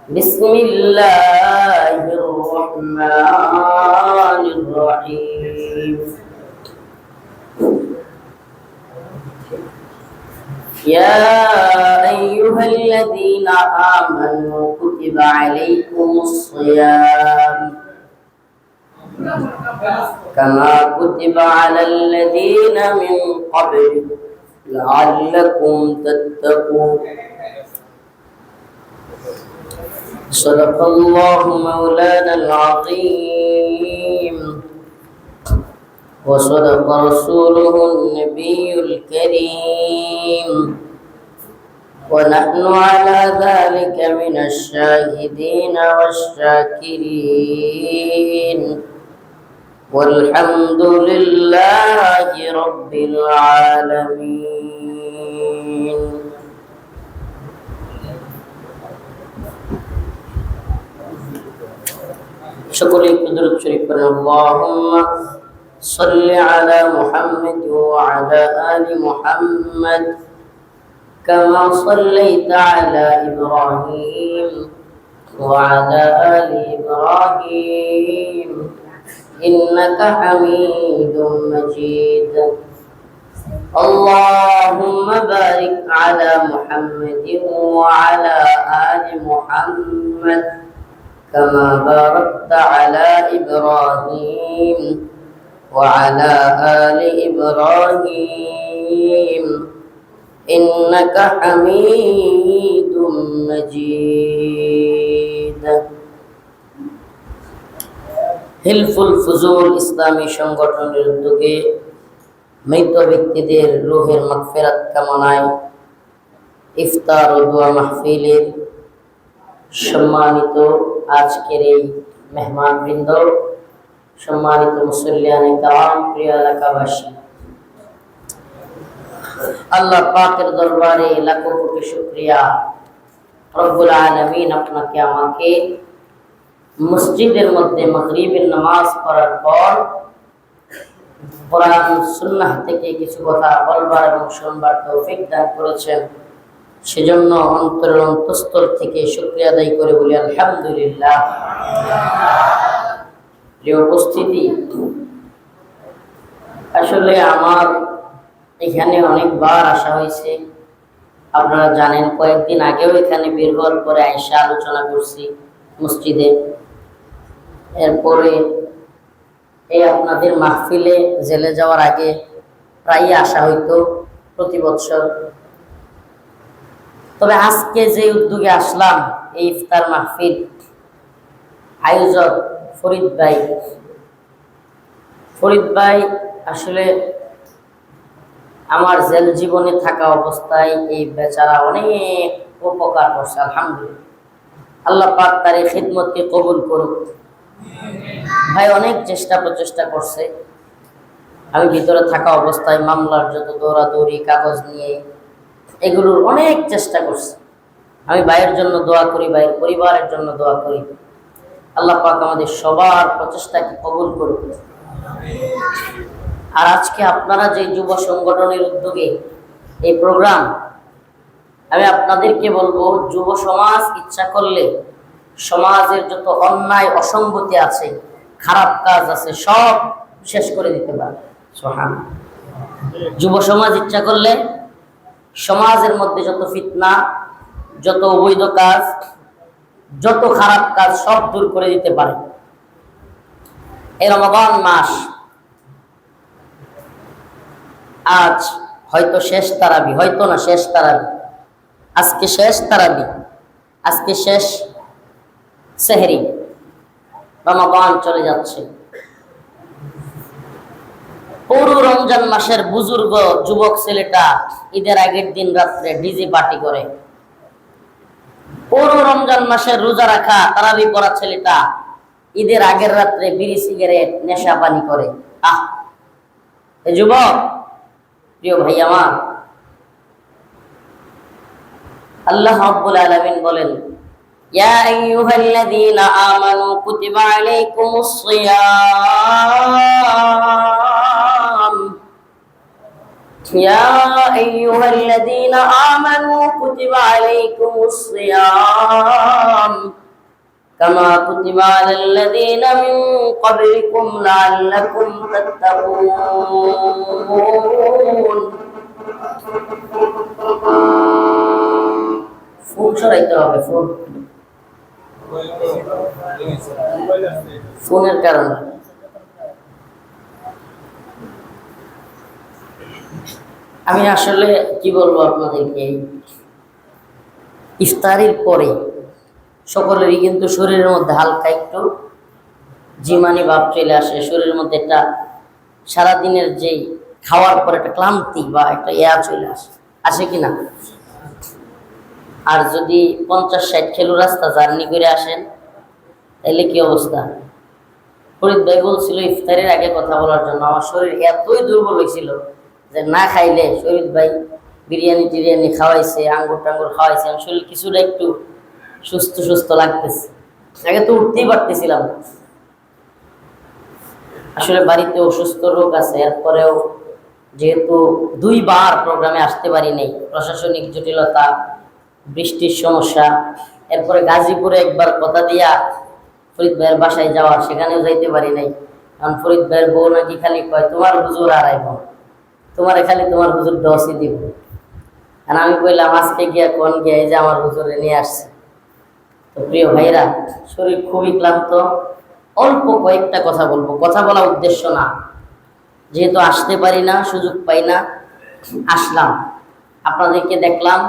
بسم الله الرحمن الرحيم يا أيها الذين آمنوا كتب عليكم الصيام كما كتب على الذين من قبلكم لعلكم تتقون صدق الله مولانا العظيم وصدق رسوله النبي الكريم ونحن على ذلك من الشاهدين والشاكرين والحمد لله رب العالمين شكرا لك شريف اللهم صل على محمد وعلى آل محمد كما صليت على إبراهيم وعلى آل إبراهيم إنك حميد مجيد اللهم بارك على محمد وعلى آل محمد كما باركت على إبراهيم وعلى آل إبراهيم إنك حميد مجيد হিলফুল ফুজুল ইসলামী সংগঠনের উদ্যোগে মৃত ব্যক্তিদের রূহের মাগফিরাত কামনায় ইফতার ও দোয়া মাহফিলের সম্মানিত আজকের এই মেহমানবৃন্দ, সম্মানিত মুসল্লিয়ানে কারাম, প্রিয় এলাকাবাসী, আল্লাহ পাকের দরবারে লাখো কোটি শুকরিয়া। রব্বুল আলামিন আপনাকে আমাকে মসজিদের মধ্যে মাগরিবের নামাজ পড়ার পর কোরআন সুন্নাহ থেকে কিছু কথা বলবার এবং শুনবার তৌফিক দান করেছেন। সেজন্য অন্তরের অন্তঃস্থল থেকে শুকরিয়া আদায় করে বলি আলহামদুলিল্লাহ। প্রিয় উপস্থিতি, আসলে আমার এখানে অনেকবার আসা হয়েছে। আপনারা জানেন, কয়েকদিন আগেও এখানে বের হওয়ার পরে আয়েশা আলোচনা করছি মসজিদে। এরপরে এই আপনাদের মাহফিলে জেলে যাওয়ার আগে প্রায়ই আসা হইতো প্রতি বছর। তবে আজকে যে উদ্যোগে আসলাম, এই ইফতার মাহফিল আয়োজক ফরিদ ভাই আসলে আমার জেল জীবনে থাকা অবস্থায় এই বেচারা অনেক উপকার করছে। আলহামদুলিল্লাহ, আল্লাহ পাক তার এই খিদমতকে কবুল করুক। ভাই অনেক চেষ্টা প্রচেষ্টা করছে। আমি ভিতরে থাকা অবস্থায় মামলার যত দৌড়াদৌড়ি, কাগজ নিয়ে, এগুলোর অনেক চেষ্টা করছে। আমি ভাইয়ের জন্য দোয়া করি, ভাইয়ের পরিবারের জন্য দোয়া করি। আল্লাহ পাক আমাদের সবার প্রচেষ্টাকে কবুল করুক। আর আজকে আপনারা যে যুব সংগঠনের উদ্যোগে এই প্রোগ্রাম, আমি আপনাদেরকে বলবো, যুব সমাজ ইচ্ছা করলে সমাজের যত অন্যায় অসঙ্গতি আছে, খারাপ কাজ আছে, সব শেষ করে দিতে পারে। সুবহানাল্লাহ। যুব সমাজ ইচ্ছা করলে সমাজের মধ্যে যত ফিতনা, যত অবৈধ কাজ, যত খারাপ কাজ সব দূর করে দিতে পারে। এই রমাদান মাস আজ হয়তো শেষ তারাবি, হয়তো না শেষ তারাবি, আজকে শেষ তারাবি, আজকে শেষ সেহরি, রমাদান চলে যাচ্ছে। পুরো রমজান মাসের বুজুর্গ যুবক ছেলেটা ঈদের আগের দিন রাত্রে ডিজে পার্টি করে। পুরো রমজান মাসের রোজা রাখা তারাবি পড়া ছেলেটা ঈদের আগের রাত্রে বিড়ি সিগারেট নেশা পানি করে। এ যুবক, প্রিয় ভাই আমার, আল্লাহ রাব্বুল আলামিন বলেন, ইয়া আইয়ুহাল্লাযীনা আমানু কুতিবা আলাইকুমুস সিয়াম يا أيها الذين آمنوا كتب عليكم الصيام كتب على الذين من قبلكم لعلكم تتقون ফোন সরাইতে হবে ফোনের কারণে আমি আসলে কি বলবো আপনাদেরকে ইফতারির পরে সকলেরই কিন্তু শরীরের মধ্যে হালকা একটু জিমানি ভাব চলে আসে শরীরের মধ্যে একটা সারাদিনের যে খাওয়ার পর একটা ক্লান্তি বা একটা চলে আসে কিনা আর যদি 50-60 কিলো রাস্তা জার্নি করে আসেন তাহলে কি অবস্থা ফরিদ ভাই বলছিল ইফতারের আগে কথা বলার জন্য আমার শরীর এতই দুর্বল হয়েছিল যে না খাইলে শরীর ভাই বিরিয়ানি টিরিয়ানি খাওয়াইছে আঙ্গুর টাঙ্গুর খাওয়াইছে আমার শরীর কিছুটা একটু সুস্থ সুস্থ লাগতেছে আগে তো উঠতেই পারতেছিলাম আসলে বাড়িতে অসুস্থ রোগ আছে এরপরেও যেহেতু 2 বার প্রোগ্রামে আসতে পারি নাই প্রশাসনিক জটিলতা বৃষ্টির সমস্যা এরপরে গাজীপুরে একবার কথা দিয়া ফরিদ ভাইয়ের বাসায় যাওয়া সেখানেও যাইতে পারি নাই কারণ ফরিদ ভাইয়ের বউ নাকি খালি কয় তোমার হুজুর আর আইব তোমারে খালি তোমার হুজুর ডসই দিব আর আমি কইলাম আজকে গিয়া কোন গিয়া এই যে আমার হুজুরে নিয়ে আসছে তো প্রিয় ভাইরা শরীর খুবই ক্লান্ত অল্প কয়েকটা কথা বলবো কথা বলা উদ্দেশ্য না যেহেতু আসতে পারি না সুযোগ পাই না আসলাম আপনাদেরকে দেখলাম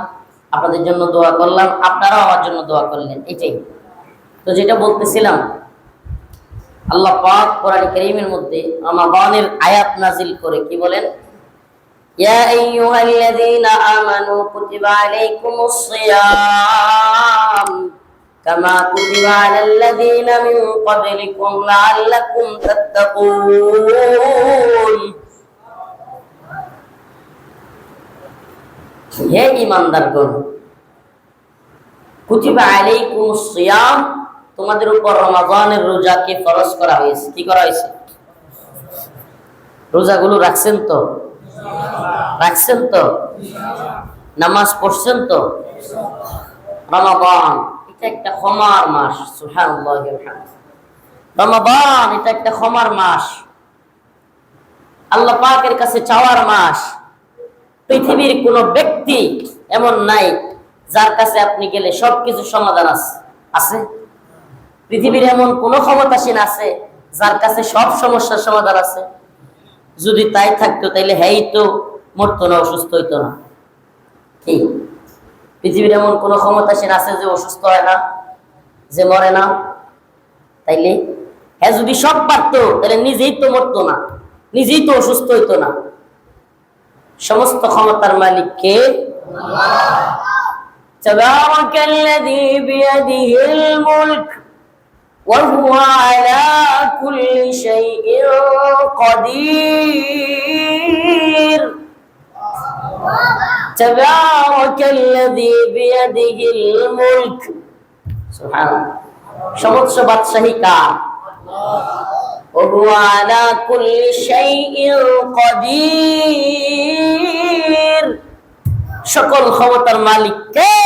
আপনাদের জন্য দোয়া করলাম আপনারাও আমার জন্য দোয়া করলেন এটাই তো যেটা বলতেছিলাম আল্লাহ পাক কোরআন কারীমের মধ্যে রমাদানের আয়াত নাজিল করে কি বলেন ইয়া আইয়ুহাল্লাযীনা আমানু কুতিবা আলাইকুমুস সিয়াম কামা কুতিবা আলাল্লাযীনা মিন ক্বাবলিকুম লাআল্লাকুম তাত্তাকুন হে ঈমানদারগণ কুতিবা আলাইকুমুস সিয়াম তোমাদের উপর রমাদানের রোজাকে ফরজ করা হয়েছে কি করা হয়েছে রোজাগুলো রাখছেন তো নামাজ পড়ছেন তো রমাদান এটা একটা ক্ষমার মাস সুবহানাল্লাহ রমাদান এটা একটা ক্ষমার মাস আল্লাহ পাকের কাছে চাওয়ার মাস পৃথিবীর কোন ব্যক্তি এমন নাই যার কাছে আপনি গেলে সবকিছু সমাধান আছে পৃথিবীর এমন কোন ক্ষমতাসীন আছে যার কাছে সব সমস্যার সমাধান আছে যদি তাই থাকতো তাইলে হেই তো মরতো না অসুস্থ হইতো না কি পৃথিবীর এমন কোন ক্ষমতাসীন আছে যে অসুস্থ হয় না যে মরে না তাইলে হ্যাঁ যদি সব পারতো তাহলে নিজেই তো মরতো না নিজেই তো অসুস্থ হইতো না সমস্ত ক্ষমতার মালিক কে আল্লাহ তাবারাকাল্লাযী বিয়াদিহিল মুলক ওয়া হুয়া আলা কুল্লি শাইইন কাদির তাবারাকাল্লাযী বিয়াদিহিল মুলক সুবহানাল্লাহ সমস্ত বাদশাহী কার ওয়া হুয়া আলা কুল্লি শাইইন কাদির সকল ক্ষমতার মালিক কে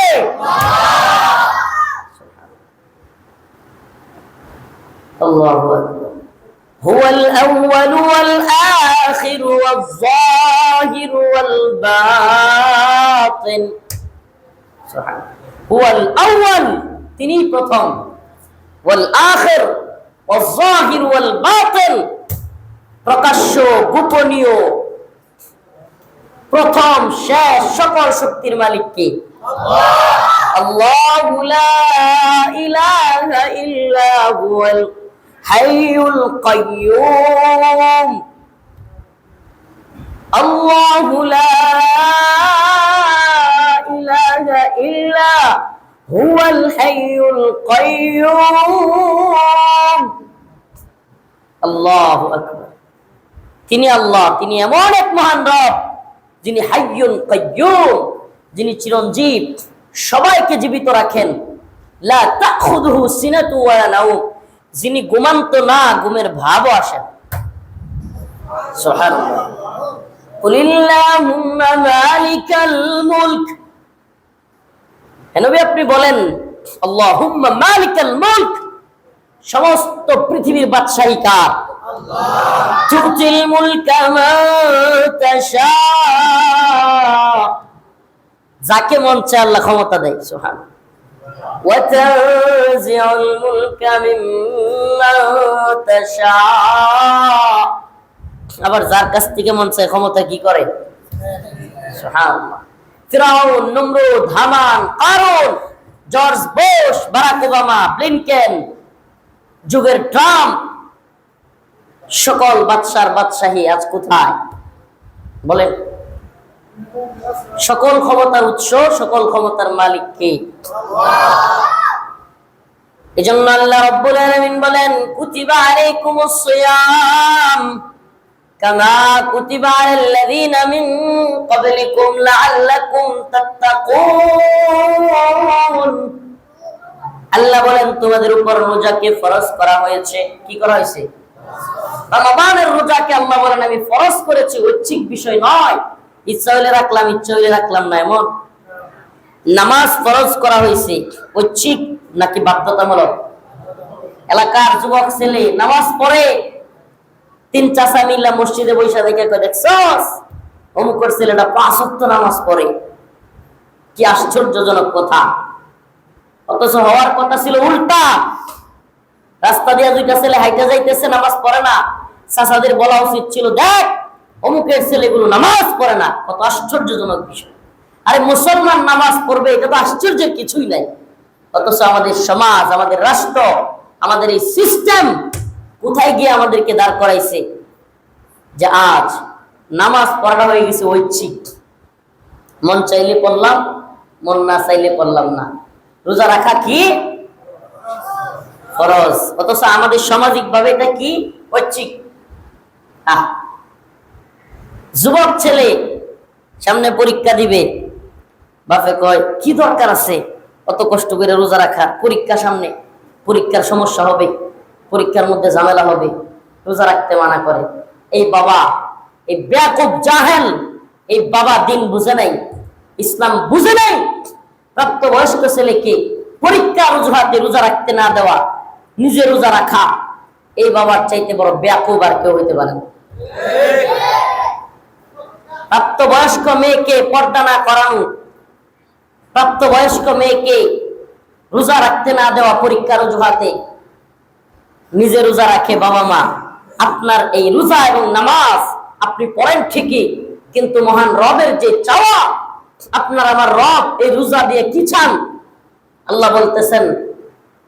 আল্লাহু আকবার হুয়াল আউয়ালু ওয়াল আখিরু ওয়াজ যাহিরু ওয়াল বাতিন সুবহানাল্লাহ হুয়াল আউয়াল তিনি প্রথম ওয়াল আখির ওয়াজ যাহিরু ওয়াল বাতিন প্রকাশ্য গোপনীয় প্রথম শেষ সকল শক্তির মালিক কে আল্লাহ আল্লাহু লা ইলাহা ইল্লা হুয়াল হাইয়ুল কাইয়্যুম আল্লাহু লা ইলাহা ইল্লা হুয়াল হাইয়ুল কাইয়্যুম আল্লাহু আকবার তিনি আল্লাহ তিনি এমন এক মহান রব যিনি হাইয়ুল কাইয়্যুম যিনি চিরঞ্জীব সবাইকে জীবিত রাখেন লা তাখুযুহু সিনাতু ওয়ালা নাওম যিনি ঘুমান্ত না ঘুমের ভাবও আসে না সুবহানাল্লাহ কুলিল্লাহুম্মা মালিকাল মুলক হে নবী আপনি বলেন আল্লাহুম্মা মালিকাল মুলক সমস্ত পৃথিবীর বাদশাহী কার? তুতিল মুলকা মান তাশা, যাকে মন চায় আল্লাহ ক্ষমতা দেয়। সুবহানাল্লাহ। ওয়া তানজিউল মুলকা মিম্মান তাশা, আবার যার কাছ থেকে মন চায় ক্ষমতা কি করে? সুবহানাল্লাহ। ফিরাউন, নমরুদ, হামান, কারুন, George Bush, Barack Obama, Blinken, যুগের ট্রাম্প, সকল বাদশার বাদশাহী আজ কোথায় বলেন? সকল ক্ষমতার উৎস, সকল ক্ষমতার মালিক কে? এজন্য আল্লাহ রাব্বুল আলামিন বলেন, কুতিবা আলাইকুমুস সিয়াম কামা কুতিবা আলাল্লাযীনা মিন ক্বাবলিকুম লাআল্লাকুম তাত্তাকুন। আল্লাহ বলেন, তোমাদের উপর রোজাকে ফরজ করা হয়েছে। কি করা হয়েছে? রমাদানের রোজাকে আল্লাহ বলেন আমি ফরজ করেছি, ঐচ্ছিক বিষয় নয়। ইচ্ছা হইলে রাখলাম, ইচ্ছা হইলে রাখলাম না, এমন। নামাজ ফরজ করা হয়েছে, ঐচ্ছিক নাকি বাধ্যতামূলক? এলাকার যুবক ছেলে নামাজ পড়ে, তিন চাচা মিল্লা মসজিদে বৈশা দেখে দেখছস অমুকের ছেলেটা 5 ওয়াক্ত নামাজ পড়ে। কি আশ্চর্যজনক কথা! অথচ হওয়ার কথা ছিল উল্টা। রাস্তা দিয়ে দুইটা ছেলে হাইটা যাইতেছে, নামাজ পড়ে না। চাচাদের বলা উচিত ছিল, দেখ অমুকের ছেলেগুলো নামাজ পড়ে না। কত আশ্চর্যজনক বিষয়! আরে মুসলমান নামাজ পড়বে, এটা তো আশ্চর্যের কিছুই নাই। অথচ আমাদের সমাজ, আমাদের রাষ্ট্র, আমাদের এই সিস্টেম কোথায় গিয়ে আমাদেরকে দাঁড় করাইছে যে আজ নামাজ পড়া হয়ে গেছে ঐচ্ছিক। মন চাইলে পড়লাম, মন না চাইলে পড়লাম না। রোজা রাখা কি? ফরজ। অথচ আমাদের সামাজিক ভাবে এটা কি? ঐচ্ছিক। যুবক ছেলে সামনে পরীক্ষা দিবে, বাপে কয় কি দরকার আছে অত কষ্ট করে রোজা রাখার? পরীক্ষা সামনে, পরীক্ষার সমস্যা হবে, পরীক্ষার মধ্যে ঝামেলা হবে, রোজা রাখতে মানা করে। এই বাবা, এই বেয়াকুব জাহেল, এই বাবা দিন বুঝে নাই, ইসলাম বুঝে নাই। প্রাপ্তবয়স্ক ছেলেকে পরীক্ষা অজুহাতে রোজা রাখতে না দেওয়া, নিজে রোজা রাখা, এই বাবার চাইতে বড় বেয়াকুব আর কেউ হইতে পারে না। প্রাপ্তবয়স্ক মেয়েকে পর্দা না করানো, প্রাপ্তবয়স্ক মেয়েকে রোজা রাখতে না দেওয়া পরীক্ষার অজুহাতে, নিজে রোজা রাখে বাবা মা। আপনার এই রোজা এবং নামাজ আপনি পড়েন ঠিকই, কিন্তু মহান রবের যে চাওয়া, আপনার আমার রব এই রোজা দিয়ে কি চান? আল্লাহ বলতেছেন,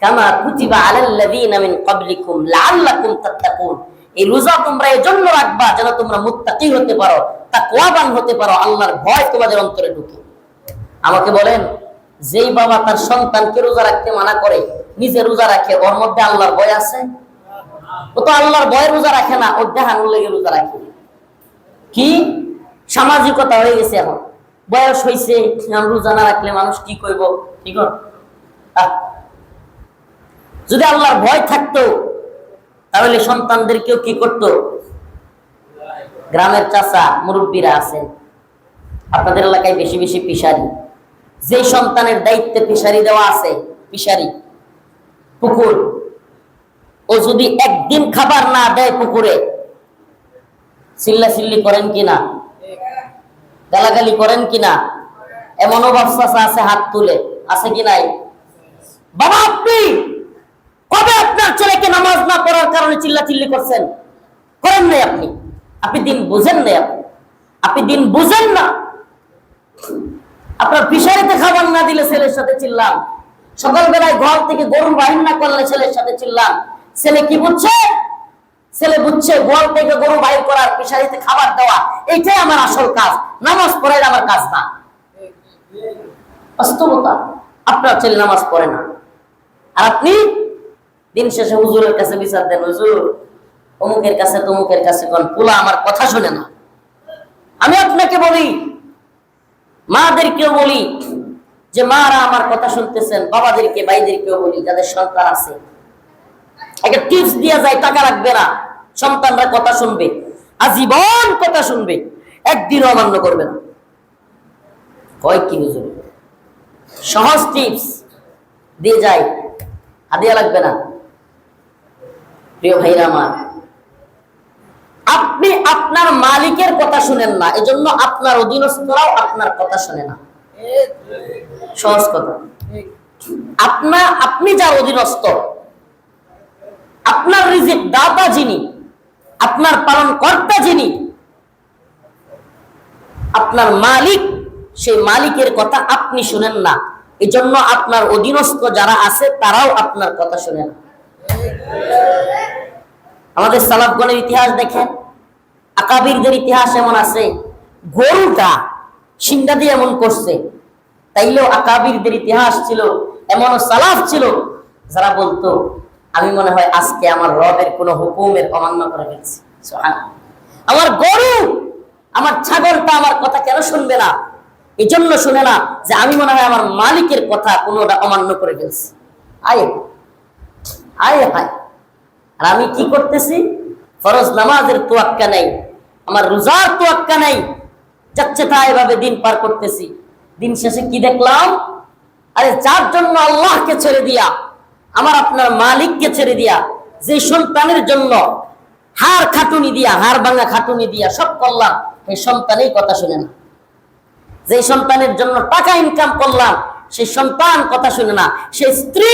কামা কুতিবা আলাল্লাযীনা মিন ক্বাবলিকুম লাআল্লাকুম তাত্তাকুন। এই রোজা তোমরা এজন্য রাখবা যেন তোমরা মুত্তাকি হতে পারো, তাকওয়াবান হতে পারো, আল্লাহর ভয় তোমাদের অন্তরে ঢুকে। আমাকে বলেন, যেই বাবা তার সন্তানকে রোজা রাখতে মানা করে, নিজে রোজা রাখে, ওর মধ্যে আল্লাহর ভয় আছে? ও তো আল্লাহর ভয় রোজা রাখে না, ওর দেহানুর লেগে রোজা রাখে। কি সামাজিকতা হয়ে গেছে! এখন বয়স হয়েছে, রোজা না রাখলে মানুষ কি কইব? কি কর? যদি আল্লাহর ভয় থাকতো তাহলে সন্তানদেরকেও কি করতো? গ্রামের চাচা মুরব্বীরা আছেন, আপনাদের এলাকায় বেশি বেশি ফিশারি, যে সন্তানের দায়িত্বে ফিশারি দেওয়া আছে, ফিশারি পুকুর, ও যদি একদিন খাবার না দেয় পুকুরে, চিল্লাচিল্লি করেন কিনা? গালাগালি করেন কিনা? এমনও বাচ্চা আছে হাত তুলে, আছে কি নাই? বাবা আপনি কবে আপনার ছেলেকে নামাজ না পড়ার কারণে চিল্লাচিল্লি করছেন? করেন নাই আপনি। আপনি দিন বুঝেন নাই, আপনি দিন বুঝেন না। আপনার ফিশারিতে খাবার না দিলে ছেলের সাথে চিল্লান, সকালবেলায় ঘর থেকে গরু বাহির না করলে ছেলের সাথে চিল্লান। ছেলে কি বুঝছে? ছেলে বুঝছে ঘর থেকে গরু বাহির করার, ফিশারিতে খাবার দেওয়া, এইটাই আমার আসল কাজ, নামাজ পড়াই আমার কাজ না। বাস্তবতা, আপনার ছেলে নামাজ পড়ে না, আর আপনি দিন শেষে হুজুরের কাছে বিচার দেন, হুজুর অমুকের কাছে তমুকের কাছে, কোন পোলা আমার কথা শুনে না। আমি আপনাকে বলি, মাদেরকেও বলি যে মারা আমার কথা শুনতেছেন, বাবাদেরকে ভাইদেরকেও বলি যাদের সন্তান আছে, একটা টিপস দিয়ে যায়, টাকা লাগবে না, সন্তানরা কথা শুনবে, আজীবন কথা শুনবে, একদিনও অমান্য করবে না। কয় কি হুজুর? সহজ টিপস দিয়ে যায়, হাদিয়া লাগবে না। প্রিয় ভাইরা আমার, আপনি আপনার মালিকের কথা শুনেন না, এজন্য আপনার অধীনস্থরাও আপনার কথা শুনে না। সহজ কথা, আপনি যার অধীনস্থ, আপনার রিজিক দাতা যিনি, আপনার পালন কর্তা যিনি, আপনার মালিক, সেই মালিকের কথা আপনি শুনেন না, এজন্য আপনার অধীনস্থ যারা আছে তারাও আপনার কথা শুনে না। আমাদের সালাফগণের ইতিহাস দেখেন, আকাবিরদের ইতিহাস এমন আছে, গরুটা সিংহা দিয়ে এমন করছে, তাইলেও আকাবিরদের ইতিহাস ছিল, এমন সালাফ ছিল যারা বলতো আমি মনে হয় আজকে আমার রবের কোন হুকুমের অমান্য করে ফেলছি। আমার গরু, আমার ছাগলটা আমার কথা কেন শুনবে না? এই জন্য শুনে না যে আমি মনে হয় আমার মালিকের কথা কোনোটা অমান্য করে ফেলছি। আয় আয় হায়, আর আমি কি করতেছি? ফরজ নামাজের তোয়াক্কা নেই, আমার রোজার তোয়াক্কা নেই, যাচ্ছে তাই এভাবে দিন পার করতেছি। দিন শেষে কি দেখলাম? আরে যার জন্য আল্লাহকে ছেড়ে দিয়া, আমার আপনার মালিককে ছেড়ে দিয়া, যে সন্তানের জন্য হাড় খাটুনি দিয়া, হাড় ভাঙা খাটুনি দিয়া সব করলাম, সেই সন্তানই কথা শুনে না। যে সন্তানের জন্য টাকা ইনকাম করলাম, সেই সন্তান কথা শুনে না। সেই স্ত্রী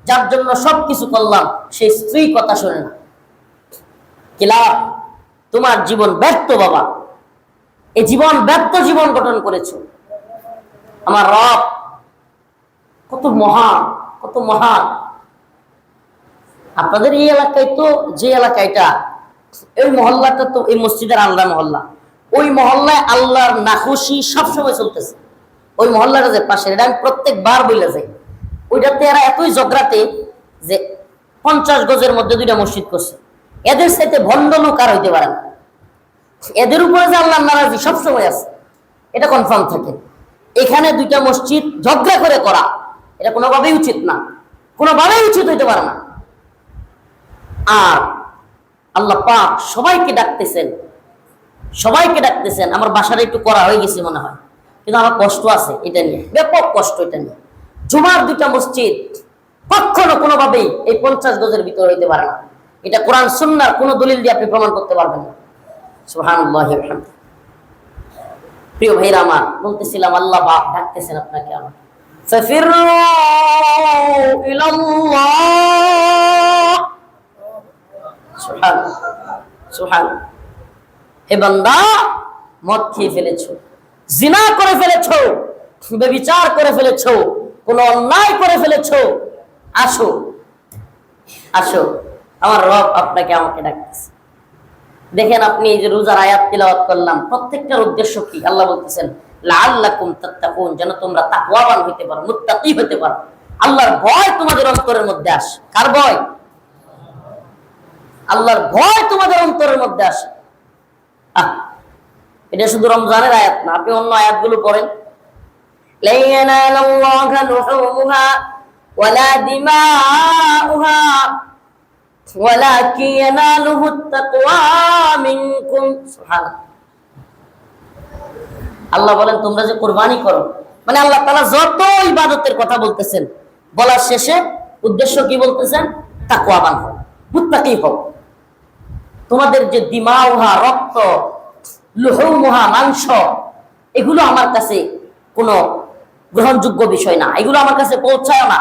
যার জন্য সবকিছু করলাম, সেই স্ত্রী কথা শুনে না। কিলা, তোমার জীবন ব্যর্থ বাবা, এই জীবন ব্যর্থ জীবন গঠন করেছো। আমার রব কত মহান, কত মহান। আপনাদের এই এলাকায় তো, যে এলাকাটা, এই মহল্লাটা তো এই মসজিদের আল্লাহ মহল্লা, ওই মহল্লায় আল্লাহর নাখুশি সবসময় চলতেছে। ওই মহল্লাটা যে পাশে, এটা আমি প্রত্যেকবার বলে যাই, ওইটাতে এরা এতই জগরাতে যে 50 গজের মধ্যে 2টা মসজিদ করছে। এদের সাথে ভণ্ড লোক আর হইতে পারে না। এদের উপরে যে আল্লাহর নারাজি সবসময় আছে, এটা কনফার্ম থাকে। এখানে 2টা মসজিদ ঝগড়া করে করা, এটা কোনোভাবেই উচিত না, কোনোভাবেই উচিত হইতে পারে না। আর আল্লাহ পাক সবাইকে ডাকতেছেন, সবাইকে ডাকতেছেন। আমার বাসাটা একটু করা হয়ে গেছে মনে হয়, কিন্তু আমার কষ্ট আছে এটা নিয়ে, ব্যাপক কষ্ট এটা নিয়ে। জুমার 2টা মসজিদ কখনো কোনোভাবেই এই 50 গজের ভিতরে হইতে পারে না। এটা কোরআন সুন্নাহর কোনো দলিল দিয়ে আপনি প্রমাণ করতে পারবেন না। সুবহানাল্লাহি ওয়া বিহামদিহি। প্রিয় ভাইরা আমার, বলতেছিলাম আল্লাহ পাক ডাকতেছেন আপনাকে আমার, ফাফিরু ইলাল্লাহ। সুবহানাল্লাহ, সুবহানাল্লাহ। হে বান্দা, মদ খেয়ে ফেলেছো, জিনা করে ফেলেছো, ব্যভিচার করে ফেলেছো, কোন অন্যায় করে ফেলেছো, আসো আসো, আমার রব আপনাকে আমাকে ডাকতেছে। দেখেন, আপনি এই যে রোজার আয়াত তিলাওয়াত করলাম, প্রত্যেকটার উদ্দেশ্য কি? আল্লাহ বলতেছেন লাআল্লাকুম তাত্তাকুন, যেন তোমরা তাকওয়াবান হইতে পারো, মুত্তাকি হতে পারো, আল্লাহর ভয় তোমাদের অন্তরের মধ্যে আসে। কার ভয়? আল্লাহর ভয় তোমাদের অন্তরের মধ্যে আসে। এটা শুধু রমজানের আয়াত না, আপনি অন্য আয়াতগুলো পড়েন। লা ইয়ানালাল্লাহু লুহুমুহা ওয়ালা দিমাউহা ওয়ালাকিন ইয়ানালুহুত তাকওয়া মিনকুম। সুবহানাল্লাহ। আল্লাহ বলেন তোমরা যে কুরবানি করো, মানে আল্লাহ তাআলা যত ইবাদতের কথা বলতেছেন, বলার শেষে উদ্দেশ্য কি বলতেছেন? তাকওয়াবান হও, মুত্তাকি হও। তোমাদের যে দিমাউহা রক্ত, লুহুমুহা মাংস, এগুলো আমার কাছে কোনো গ্রহণযোগ্য বিষয় না, এগুলো আমার কাছে পৌঁছায় না।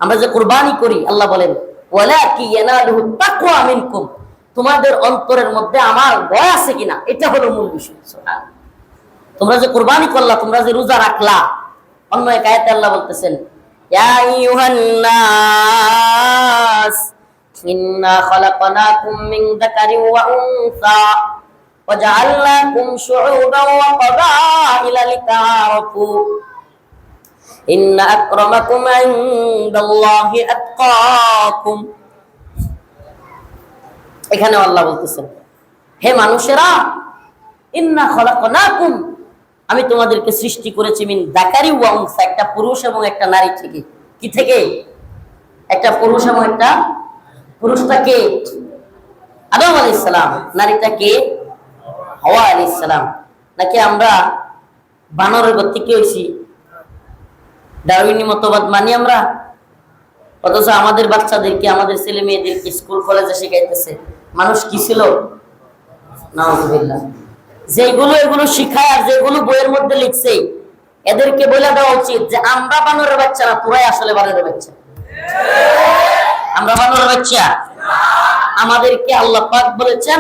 আমরা যে কুরবানি করি, আল্লাহ বলেন ওয়ালাকিন ইয়ানালুহুত তাকওয়া মিনকুম, তোমাদের অন্তরের মধ্যে আমার ভয় আছে কিনা, এটা হলো মূল বিষয়। সুবহানাল্লাহ। তোমরা যে কুরবানি করলা, তোমরা যে রোজা রাখলা, অন্য এক আয়াতে আল্লাহ বলতেছেন ইয়া আইয়ুহান নাস ইন্না খালাকনাকুম মিন যাকারিন ওয়া উনসা ওয়াজআলনাকুম শুউবান ওয়া ক্বাবাইলা লিতাআরাফু ইন্না আকরামাকুম ইনদাল্লাহি আতকাকুম। এখানে আল্লাহ বলতেছেন, হে মানুষেরা, ইন্না খালাকনাকুম, আমি তোমাদেরকে সৃষ্টি করেছি মিন যাকারি ওয়া উনসা, একটা পুরুষ এবং একটা নারী থেকে। কি থেকে? একটা পুরুষ এবং একটা, পুরুষটা কে? আদম আলাইহিস সালাম। নারীটা কে? হাওয়া আলাইহিস সালাম। নাকি আমরা বানরের গতি কি হইছি? ডারউইনি মতবাদ মানি আমরা? অথচ আমাদের বাচ্চাদেরকে, আমাদের ছেলে মেয়েদেরকে স্কুল কলেজে শেখাইতেছে মানুষ কি ছিল। নাউজুবিল্লাহ। যেগুলো এগুলো শিখায় আর যেগুলো বইয়ের মধ্যে লিখছে, এদেরকে বলে দেওয়া উচিত যে আমরা বানরের বাচ্চা না, তোরাই আসলে বানরের বাচ্চা। আমরা বানরের বাচ্চা। আমাদেরকে আল্লাহ পাক বলেছেন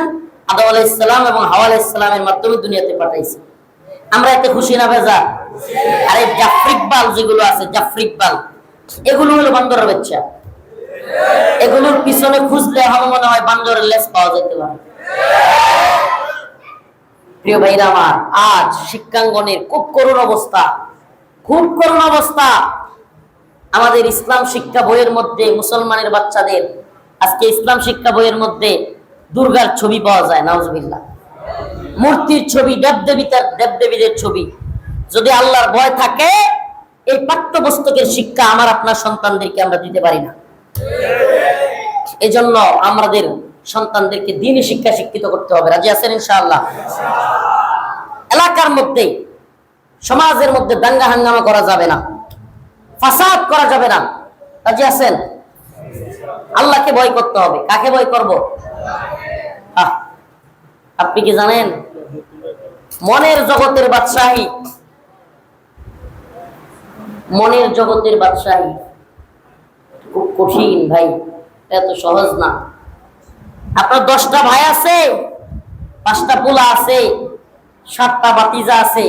আদম আলাইহিস সালাম এবং হাওয়া আলাইহিস সালামের মাধ্যমে দুনিয়াতে পাঠাইছে। আমরা এতে খুশি না ভেজা? আরে জাফরিক বাল যেগুলো আছে, জাফরিক বাল, এগুলো হলো বান্দরের বাচ্চা। এগুলোর পিছনে খুঁজলে আমার মনে হয় বান্দরের লেজ পাওয়া যেতে পারে। প্রিয় ভাইরা আমার, আজ শিক্ষাঙ্গনের খুব করুণ অবস্থা, খুব করুণ অবস্থা। আমাদের ইসলাম শিক্ষা বইয়ের মধ্যে মুসলমানের বাচ্চাদের আজকে ইসলাম শিক্ষা বইয়ের মধ্যে দুর্গার ছবি পাওয়া যায়। নাউজুবিল্লাহ। মূর্তির ছবি, দেবদেবীদের ছবি। যদি আল্লাহর ভয় থাকে, এই পাঠ্যপুস্তকের শিক্ষা আমার আপনার সন্তানদেরকে আমরা দিতে পারি না। এজন্য আমাদের সন্তানদেরকে দ্বীনি শিক্ষা শিক্ষিত করতে হবে। রাজি আছেন ইনশাআল্লাহ? এলাকার মধ্যে, সমাজের মধ্যে দাঙ্গা হাঙ্গামা করা যাবে না, ফাসাদ করা যাবে না। রাজি আছেন? আল্লাহকে ভয় করতে হবে। কাকে ভয় করব? আপনি কি জানেন মনের জগতের বাদশাহী, মনের জগতের বাদশাহী খুব কঠিন ভাই, এত সহজ না। আপনার 10টা ভাই আছে, 5টা পোলা আছে, 7টা বাতিজা আছে,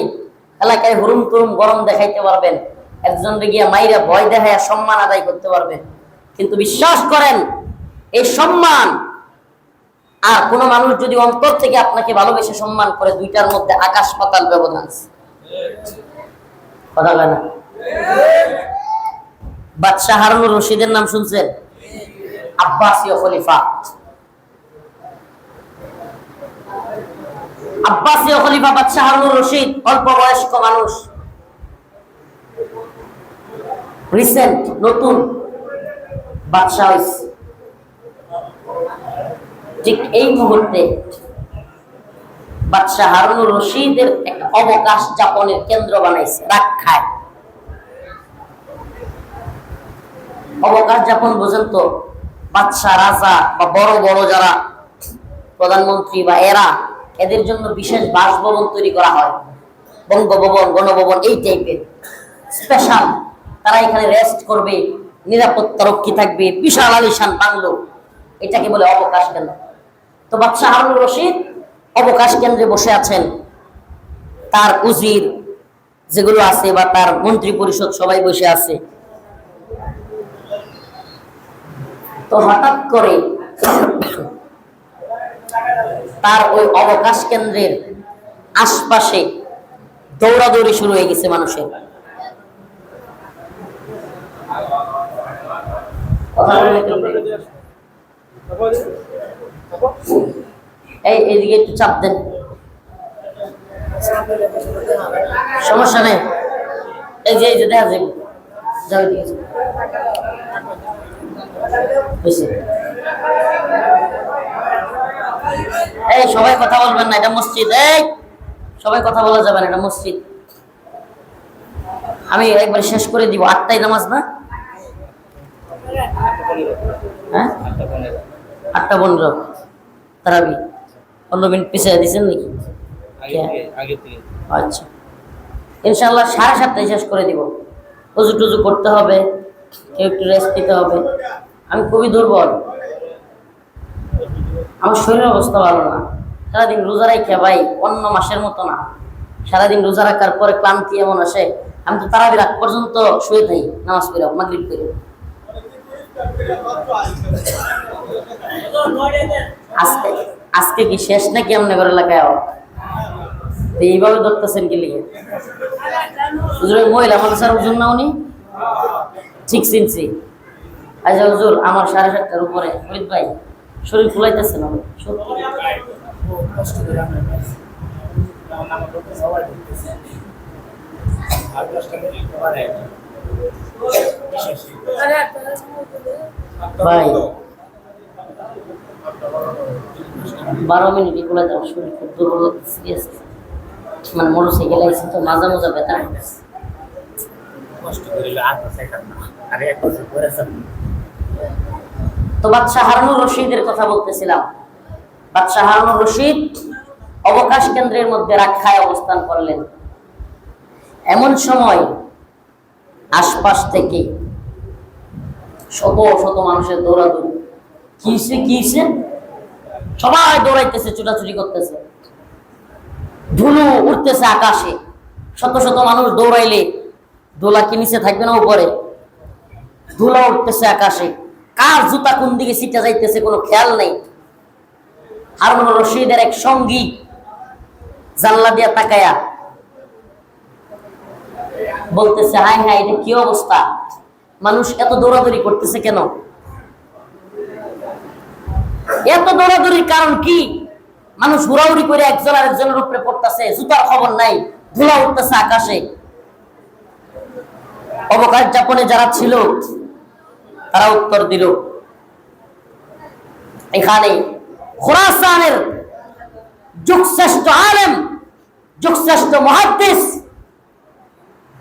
এলাকায় হুরুম তুরুম গরম দেখাইতে পারবেন, একজন গিয়া মাইরা ভয় দেখায় সম্মান আদায় করতে পারবেন। কিন্তু বিশ্বাস করেন, এই সম্মান আর কোন মানুষ যদি অন্তর থেকে আপনাকে ভালোবেসে সম্মান করে, দুইটার মধ্যে আকাশ পাতাল ব্যবধান আছে। কথা বলে না? বাদশাহ হারুনুর রশিদের নাম শুনছেন? আব্বাসীয় খলিফা, আব্বাসীয় খলিফা বাদশাহ হারুনুর রশিদ অল্প বয়স্ক মানুষ, রিসেন্ট নতুন বাদশাহ হয়েছে। ঠিক এই মুহূর্তে বাদশাহ হারুনুর রশিদের একটা অবকাশ যাপনের কেন্দ্র বানাইছে রাখায়। অবকাশ যাপন বোঝেন তো? বাদশাহ, রাজা বা বড় বড় যারা প্রধানমন্ত্রী বা এদের জন্য বিশেষ বাসভবন তৈরি করা হয়, বঙ্গভবন, গণভবন, এই টাইপের স্পেশাল। তারা এখানে রেস্ট করবে, নিরাপত্তা রক্ষী থাকবে, বিশাল আলিশান বাংলো, এটাকে বলে অবকাশ কেন্দ্র। তো বাদশাহ হারুনুর রশিদ অবকাশ কেন্দ্রে বসে আছেন, তার উজির যেগুলো আছে বা তার মন্ত্রী পরিষদ সবাই বসে আছে। তো হঠাৎ করে তার ওই অবকাশ কেন্দ্রের আশপাশে দৌড়াদৌড়ি শুরু হয়ে গেছে মানুষের। এইদিকে একটু চাপ দেন, সমস্যা নেই। এই যে দেখা যাবে, যাও এদিকে। এই সবাই কথা বলবেন না, এটা মসজিদ। এই সবাই কথা বলা যাবে না, এটা মসজিদ। আমি একবার শেষ করে দিব। 8টায় নামাজ না? হ্যাঁ, 8:15 তারাবি। 15 মিনিট পিছিয়ে দিচ্ছেন নাকি? আচ্ছা, ইনশাল্লাহ 7:30টায় শেষ করে দিব। উজু টুজু করতে হবে, কেউ একটু রেস্ট নিতে হবে। আমি খুবই দুর্বল, আমার শরীরের অবস্থা ভালো না। সারাদিন রোজা রাখা ভাই, অন্য মাসের মতো না। সারাদিন রোজা রাখার পরে ক্লান্তি এমন আসে, আমি তো তারাবি রাত পর্যন্ত শুয়ে থাকি, নামাজ পড়ে, মাগরিব করে। আজকে কি শেষ নাকি এমনি করে লাগায়? এইভাবে ধরতেছেন কি লিখে? মহিলা মানুষ আর ওজন না উনি? ঠিক চিনছি। আচ্ছা হুজুর, আমার 7:30টার উপরে। ফরিদ ভাই, শরীর ফুলাইতেছে না ভাই? 12 মিনিট এগুলো যাও। শরীর খুব দুর্বল, সিরিয়াস। মানে মোটরসাইকেল আইসি তো মাজা মাজা ব্যথা। কষ্ট করিলে আর তো বাদশাহ হারুনুর রশিদের কথা বলতেছিলাম। বাদশাহ হারুনুর রশিদ অবকাশ কেন্দ্রের মধ্যে রাখায় অবস্থান করলেন। এমন সময় আশপাশ থেকে শত শত মানুষের দৌড়াদৌড়ি। কিসে সবাই দৌড়াইতেছে, ছুটাছুটি করতেছে, ধুলো উঠতেছে আকাশে। শত শত মানুষ দৌড়াইলে দোলা কি নিচে থাকবে না উপরে? ধুলো উঠতেছে আকাশে, কার জুতা কোন দিকে ছিটা যাইতেছে কোনো খেয়াল নেই। হারুনুর রশিদের এক সঙ্গী জানলা দিয়া তাকায়া বলতেছে, হায় হায়, এটা কি অবস্থা, মানুষ এত দৌড়াদৌড়ি করতেছে কেন? এত দৌড়াদৌড়ির কারণ কি? মানুষ হুড়াহুড়ি করে একজন আরেকজনের উপরে পড়তেছে, জুতার খবর নাই, ধুলা উঠতেছে আকাশে। অবকাশ যাপনে যারা ছিল তারা উত্তর দিল, এখানে খুরাসানের যুগশ্রেষ্ঠ আলেম, যুগশ্রেষ্ঠ মুহাদ্দিস,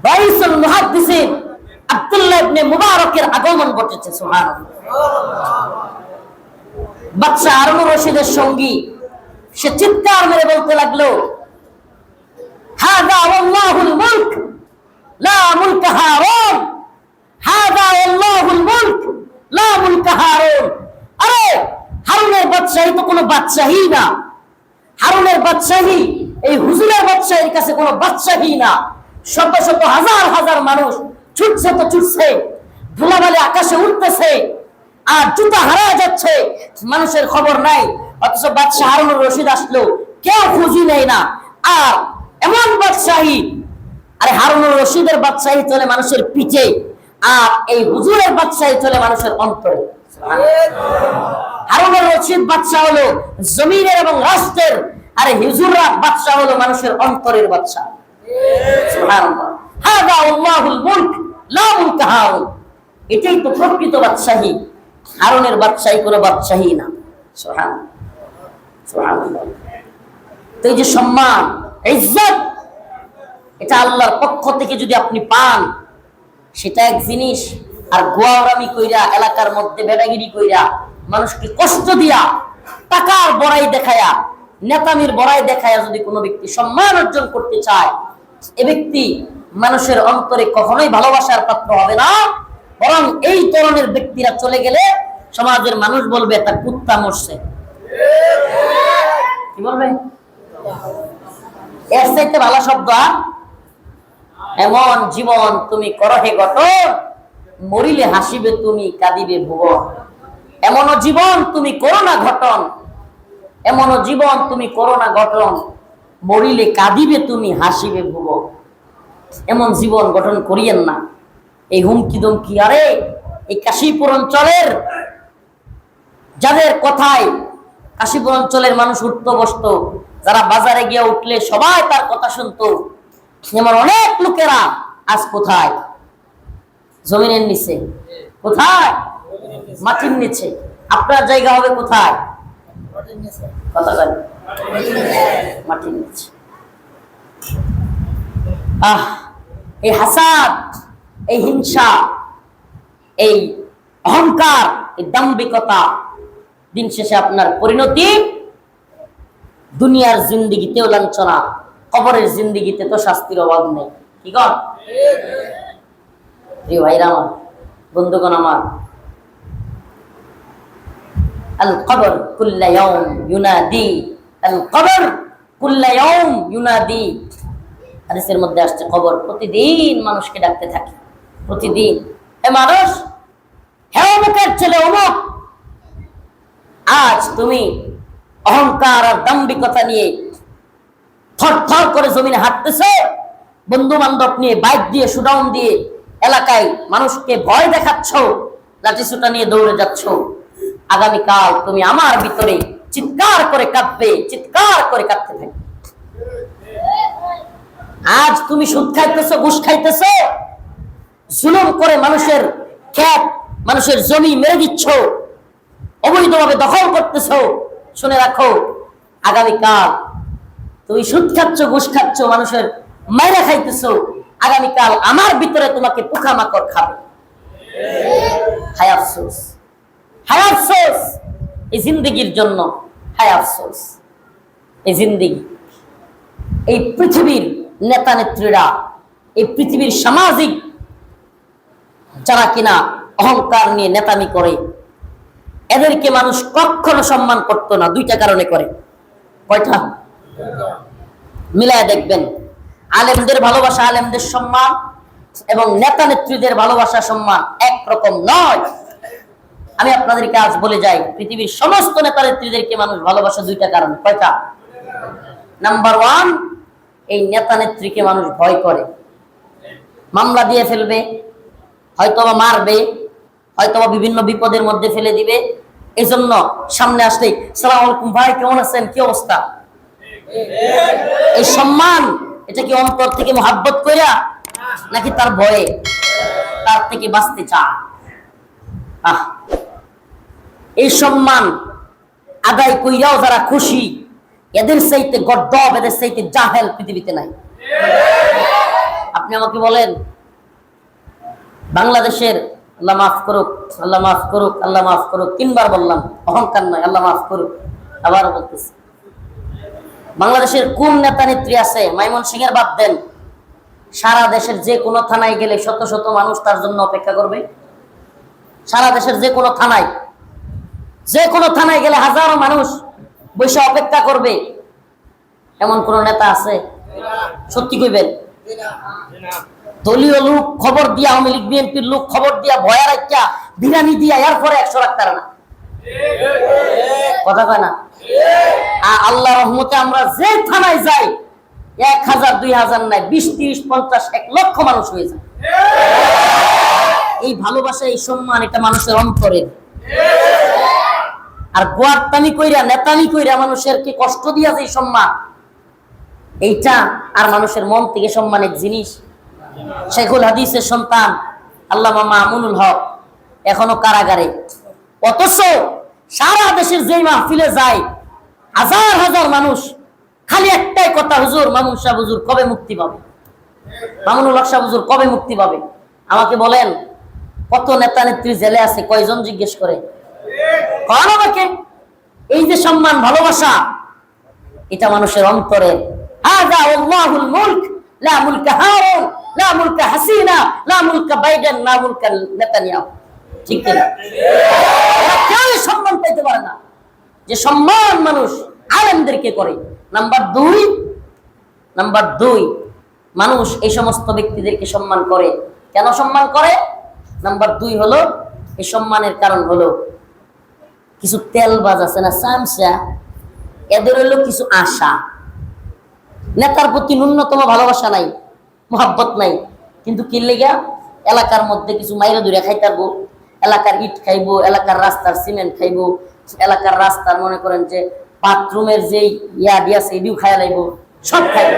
রাইসুল মুহাদ্দিসিন আব্দুল্লাহ ইবনে মুবারকের আগমন ঘটেছে। সুবহানাল্লাহ। বাদশা হারুনুর রশিদের সঙ্গী সে চিৎকার মেরে বলতে লাগলো, হাদা ওয়াল্লাহুল মুলক লা মুলকা হারুন, হাদা ওয়াল্লাহুল মুলক লা মুলকা হারুন। আরে হারুনের বাদশাহী তো কোনো বাদশাহী না, হারুনের বাদশাহী এই হুজুরের বাদশাহীর কাছে কোনো বাদশাহী না। শত শত হাজার হাজার মানুষ ছুটছে তো ছুটছে, ধুলাবালি আকাশে উঠতেছে, আর জুতা হারা যাচ্ছে, মানুষের খবর নাই। অথচ বাদশাহ হারুনুর রশিদ আসলো, কেউ খুঁজি নেই না। আর এমন বাদশাহী, আরে হারুনুর রশিদের বাদশাহী চলে মানুষের পিঠে, আর এই হুজুরের বাদশাহী চলে মানুষের অন্তরে। হারুনুর রশিদ বাদশাহ হলো জমিনের এবং রাষ্ট্রের, আরে হুজুররা বাদশাহ হলো মানুষের অন্তরের বাদশাহ। সুবহানাল্লাহ। হাদা আল্লাহুল মুলক লা মুলকা হারুন। এটাই তো প্রকৃত বাদশাহী, হারুনের বাদশাহী কোনো বাদশাহী না। সুবহানাল্লাহ, সুবহানাল্লাহ। তো এই যে সম্মান, ইজ্জত, এটা আল্লাহর পক্ষ থেকে যদি আপনি পান সেটা এক জিনিস। আর গোয়ারামি কইরা, এলাকার মধ্যে বেড়াগিরি কইরা, মানুষকে কষ্ট দিয়া, টাকার বড়াই দেখায়া, নেতামির বড়াই দেখায়া যদি কোনো ব্যক্তি সম্মান অর্জন করতে চায়, এ ব্যক্তি মানুষের অন্তরে কখনোই ভালোবাসার পাত্র হবে না। বরং এই ধরনের ব্যক্তিরা চলে গেলে সমাজের মানুষ বলবে তার কুত্তা মরছে। কি বলবে? এর চাইতে ভালো শব্দ আর? এমন জীবন তুমি করহে গঠন, মরিলে হাসিবে তুমি, কাঁদিবে ভুবন। এমন জীবন তুমি করো না গঠন, এমন জীবন তুমি করো না গঠন, মরিলে কাঁদিবে তুমি, হাসিবে ভুবন। এমন জীবন গঠন করিয়েন না। এই হুমকি দমকি, আরে এই কাশীপুর অঞ্চলের যাদের কথায় কাশীপুর অঞ্চলের মানুষ উঠতো বসতো, যারা বাজারে গিয়ে উঠলে সবাই তার কথা শুনতো, এমন অনেক লোকেরা আজ কোথায়? জমিনের নিচে। কোথায়? মাটির নিচে। আপনার জায়গা হবে কোথায়? কথা জানি, মাটির নিচে। এই হাসাদ, এই হিংসা, এই অহংকার, এই দাম্ভিকতা, দিন শেষে আপনার পরিণতি দুনিয়ার জিন্দিগিতেও লাঞ্ছনা, কবরের জিন্দিগিতে তো শাস্তির অভাব নেই। কি কর প্রিয় ভাইরা আমার, বন্ধুগণ আমার, আল কবর কুল্লা ইয়াউম ইউনাদি, আল কবর কুল্লা ইয়াউম ইউনাদি। হাদিসের মধ্যে আসছে কবর প্রতিদিন মানুষকে ডাকতে থাকে, প্রতিদিন। হে মানুষ, হে অমুকের ছেলে অমুক, আজ তুমি অহংকার আর দাম্ভিকতা নিয়ে থর থর করে জমিনে হাঁটতেছো, বন্ধু বান্ধব নিয়ে, বাইক দিয়ে, শুডাউন দিয়ে এলাকায় মানুষকে ভয় দেখাচ্ছ, লাঠি সোঁটা নিয়ে দৌড়ে যাচ্ছ। আগামীকাল তুমি আমার ভিতরে চিৎকার করে কাঁদবে, চিৎকার করে কাঁদতে থাকবে। আজ তুমি সুদ খাইতেছো, ঘুষ খাইতেছো, জুলুম করে মানুষের ক্ষেত, মানুষের জমি মেরে দিচ্ছ, অবৈধভাবে দখল করতেছো। শুনে রাখো, আগামীকাল তুমি সুদ খাচ্ছ, ঘুষ খাচ্ছ, মানুষের মাইরা খাইতেছো, আগামীকাল আমার ভিতরে তোমাকে পোকামাকড় খাবে। হায় আফসোস, হায় আফসোস এই জিন্দেগির জন্য, হায় আফসোস এই জিন্দেগি। এই পৃথিবীর নেতা নেত্রীরা, এই পৃথিবীর সামাজিক যারা কিনা অহংকার নিয়ে নেতামি করে, এদেরকে মানুষ কখনো সম্মান করতো না। দুইটা কারণে করে। কয়টা? মিলায় দেখবেন, আলেমদের ভালোবাসা, আলেমদের সম্মান এবং নেতা নেত্রীদের ভালোবাসা সম্মান একরকম নয়। আমি আপনাদেরকে আজ বলে যাই, পৃথিবীর সমস্ত নেতা নেত্রীদেরকে মানুষ ভালোবাসা দুইটা কারণ। কয়টা? নাম্বার ওয়ান, এই নেতা নেত্রীকে মানুষ ভয় করে, মামলা দিয়ে ফেলবে, হয়তোবা মারবে, হয়তোবা বিভিন্ন বিপদের মধ্যে ফেলে দিবে। এই জন্য সামনে আসলেই সালাম আলাইকুম ভাই, কেমন আছেন, কি অবস্থা। এই সম্মান, এটা কি অন্তর থেকে মহাব্বত কইরা নাকি তার ভয়ে, তার থেকে বাঁচতে চায়? এই সম্মান আদায় কইরাও যারা খুশি, এদের চাইতে গর্দব, এদের চাইতে জাহেল পৃথিবীতে নাই। আপনি আমাকে বলেন, বাংলাদেশের, আল্লাহ মাফ করুক, আল্লাহ মাফ করুক, আল্লাহ মাফ করুক, 3 বার বললাম, অহংকার নয়, আল্লাহ মাফ করুক, আবার বলতেছি, বাংলাদেশের কোন নেতা নেত্রী আছে, ময়মনসিংহের বাদ দেন, সারা দেশের যে কোনো থানায় গেলে শত শত মানুষ তার জন্য অপেক্ষা করবে? সারা দেশের যে কোনো থানায়, যে কোনো থানায় গেলে হাজারো মানুষ বসে অপেক্ষা করবে, এমন কোন নেতা আছে? সত্যি কইবেন? দলীয় লোক খবর দিয়া, আওয়ামী লীগ বিএনপির লোক খবর দিয়া, ভয়া রাখিয়া, বিরানি দিয়া, এরপরে 100 রাখতার না। কথা কয় না? আল্লাহ রহমতে আমরা যে থানায় যাই, 1000, 2000 নাই, 20, 30, 50, 1 লক্ষ মানুষ হয়ে যায়। এই ভালোবাসা, এই সম্মান, এটা মানুষের অন্তরে। আর গোয়ারতামি কইরা, নেতামি কইরা মানুষের কি কষ্ট দিয়া যে সম্মান, এইটা আর মানুষের মন থেকে সম্মানের জিনিস। শেখুল হাদিসের সন্তান আল্লামা মামুনুল হক এখনো কারাগারে, অথচ সারা দেশের যেই মাহফিলে যায় হাজার হাজার মানুষ খালি একটাই কথা, হুজুর, মামুন শাহ হুজুর কবে মুক্তি পাবে, মামুনুল হক শাহ হুজুর কবে মুক্তি পাবে। আমাকে বলেন, কত নেতা নেত্রী জেলে আছে, কয়জন জিজ্ঞেস করে? কারণ আমাকে এই যে সম্মান, ভালোবাসা, এটা মানুষের অন্তরে। হাযা আল্লাহুল মুলক, লা মুলকা হারুন, লা মুলকা হাসিনা, লা মুলকা বাইডেন, লা মুলকা নেতানিয়াহু। ঠিক কিনা? কেউ সম্মান পাইতে পারে না যে সম্মান মানুষ আলেমদেরকে করে। নাম্বার দুই, মানুষ এই সমস্ত ব্যক্তিদেরকে সম্মান করে। কেন সম্মান করে? নাম্বার 2 হলো, এই সম্মানের কারণ হলো কিছু তেলবাজ আছে না, চামচা, এদের হলো কিছু আশা। নেতার প্রতি ন্যূনতম ভালোবাসা নাই, মোহাব্বত নাই, কিন্তু কি লেগা এলাকার মধ্যে কিছু মাইরা দূরে খাইতারবো, এলাকার ইট খাইবো, এলাকার রাস্তার সিমেন্ট খাইবো, এলাকার রাস্তার মনে করেন যে বাথরুমের যে দিয়াছে এডিও খাইয়া লাইবো, সব খাইবো।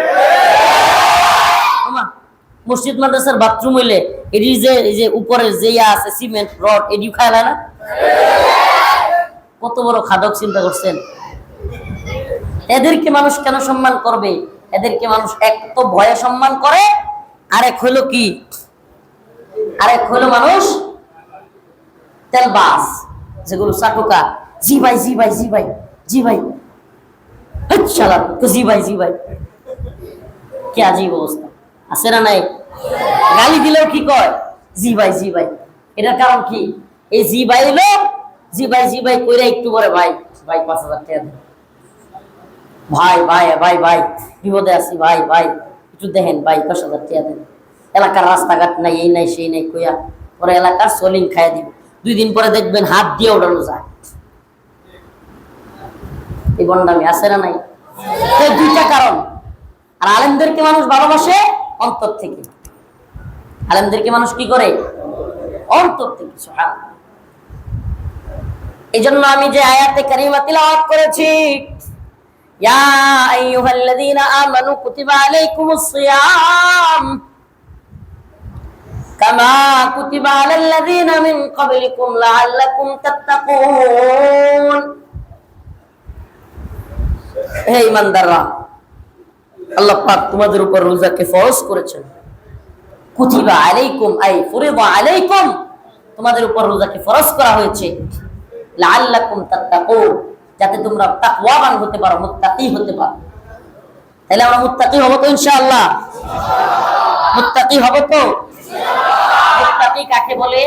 মসজিদ মাদ্রাসার বাথরুম হইলে এডি যে উপরের যে আছে সিমেন্ট রড, এডিও খাইয়া না? কত বড় খাদক, চিন্তা করছেন? এদেরকে মানুষ কেন সম্মান করবে? এদেরকে মানুষ এক তো ভয়ে সম্মান করে, আরেক হলো কি, আরেক হলো মানুষ তেলবাস, যেগুলো চাটুকা, জি ভাই, জি ভাই, জি ভাই, জি ভাই, জি ভাই, জি ভাই, কি আজীব অবস্থা, আছে না নাই? গালি দিলেও কি কয়? জি ভাই, জি ভাই। এটার কারণ কি? এই জি ভাই হলো, জি ভাই, জি ভাই কইরা একটু পরে ভাই, ভাই 5000 টাকা দেন, ভাই ভাই ভাই ভাই বিপদে আছি, ভাই ভাই একটু দেখেন, ভাই 10,000 টাকা দেন। এলাকার রাস্তাঘাট নাই, এই নাই সেই নাই কইয়া পরে এলাকার সোলিং খাইয়া দিব। 2 দিন পরে দেখবেন হাত দিয়ে ওঠানো যায়। এই বন্ডামি আছে না নাই? এই 2টা কারণ। আর আলেমদেরকে মানুষ ভালোবাসে অন্তর থেকে। আলেমদেরকে মানুষ কি করে? অন্তর থেকে। সুবহানাল্লাহ। এজন্য আমি যে আয়াতে কারিমা তিলাওয়াত করেছি, ইয়া আইয়ুহাল্লাযীনা আমানু কুতিবা আলাইকুমুস সিয়াম কামা কুতিবা আলাল্লাযীনা মিন ক্বাবলিকুম লাআল্লাকুম তাত্তাকুন। হে ঈমানদাররা, আল্লাহ পাক তোমাদের উপর রোজাকে ফরজ করেছেন। কুতিবা আলাইকুম আই ফুরিদা আলাইকুম, তোমাদের উপর রোজাকে ফরজ করা হয়েছে। লাআল্লাকুম তাত্তাকুন, যাতে তোমরা তাকওয়াবান হতে পারো, মুত্তাকি হতে পারো। তাহলে আমরা মুত্তাকি হব তো ইনশাআল্লাহ? মুত্তাকি হব তো? মুত্তাকি কাকে বলে?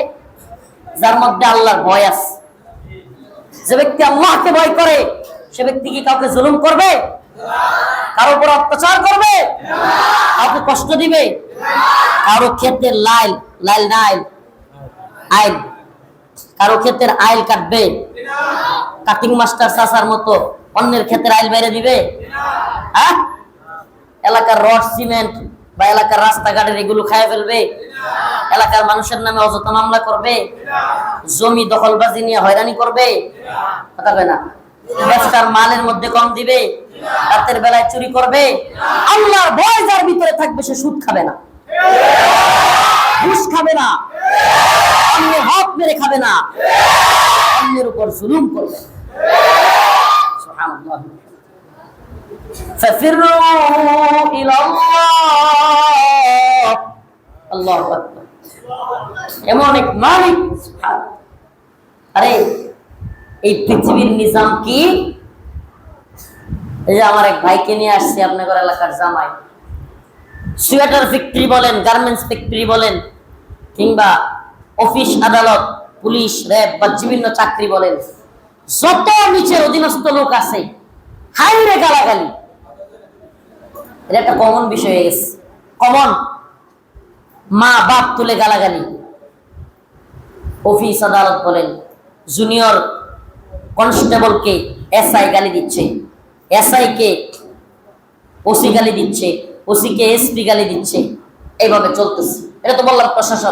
যার মধ্যে আল্লাহর ভয় আছে। যে ব্যক্তি আল্লাহকে ভয় করে সে ব্যক্তি কি কাউকে জুলুম করবে? কারো উপর অত্যাচার করবে? কাউকে কষ্ট দিবে? কারো ক্ষেতের লাইল নাইল আইল, কারো ক্ষেতের আইল কাটবে? কাটিং মাস্টার চাচার মতো অন্যের ক্ষেতের আইল বাইরে দিবে? হ্যাঁ? এলাকার রড সিমেন্ট বা এলাকার রাস্তাঘাটের এগুলো খায় ফেলবে? এলাকার মানুষের নামে অযথা মামলা করবে? জমি দখলবাজি নিয়ে হয়রানি করবে? কথা কয় না? ব্যবসার মালের মধ্যে কম দিবে? রাতের বেলায় চুরি করবে? আল্লাহর ভয় যার ভিতরে থাকবে সে সুদ খাবে না, ঘুষ খাবে না, অন্যের হক মেরে খাবে না, অন্যের উপর জুলুম করবে। সুবহানাল্লাহ। ফাফিরু ইলাল্লাহ। আল্লাহু আকবার। এমন এক মালিক, আরে এই পৃথিবীর নিজাম কি? এই যে আমার এক ভাইকে নিয়ে আসছে আপনাদের এলাকার জামাই, সোয়েটার ফ্যাক্টরি বলেন, গার্মেন্টস ফ্যাক্টরি বলেন, কিংবা অফিস আদালত, পুলিশ, র্যাব বা বিভিন্ন চাকরি বলেন, যত নিচের অধীনস্থ লোক আছে হাইরে গালাগালি। এটা একটা কমন বিষয় হয়ে গেছে, কমন। মা বাপ তুলে গালাগালি। অফিস আদালত বলেন, জুনিয়র কনস্টেবলকে এসআই গালি দিচ্ছে, এসআই কে ওসি গালি দিচ্ছে, ওসি কে এসপি গালি দিচ্ছে, এইভাবে চলতেছে। এটা তো বললাম প্রশাসন।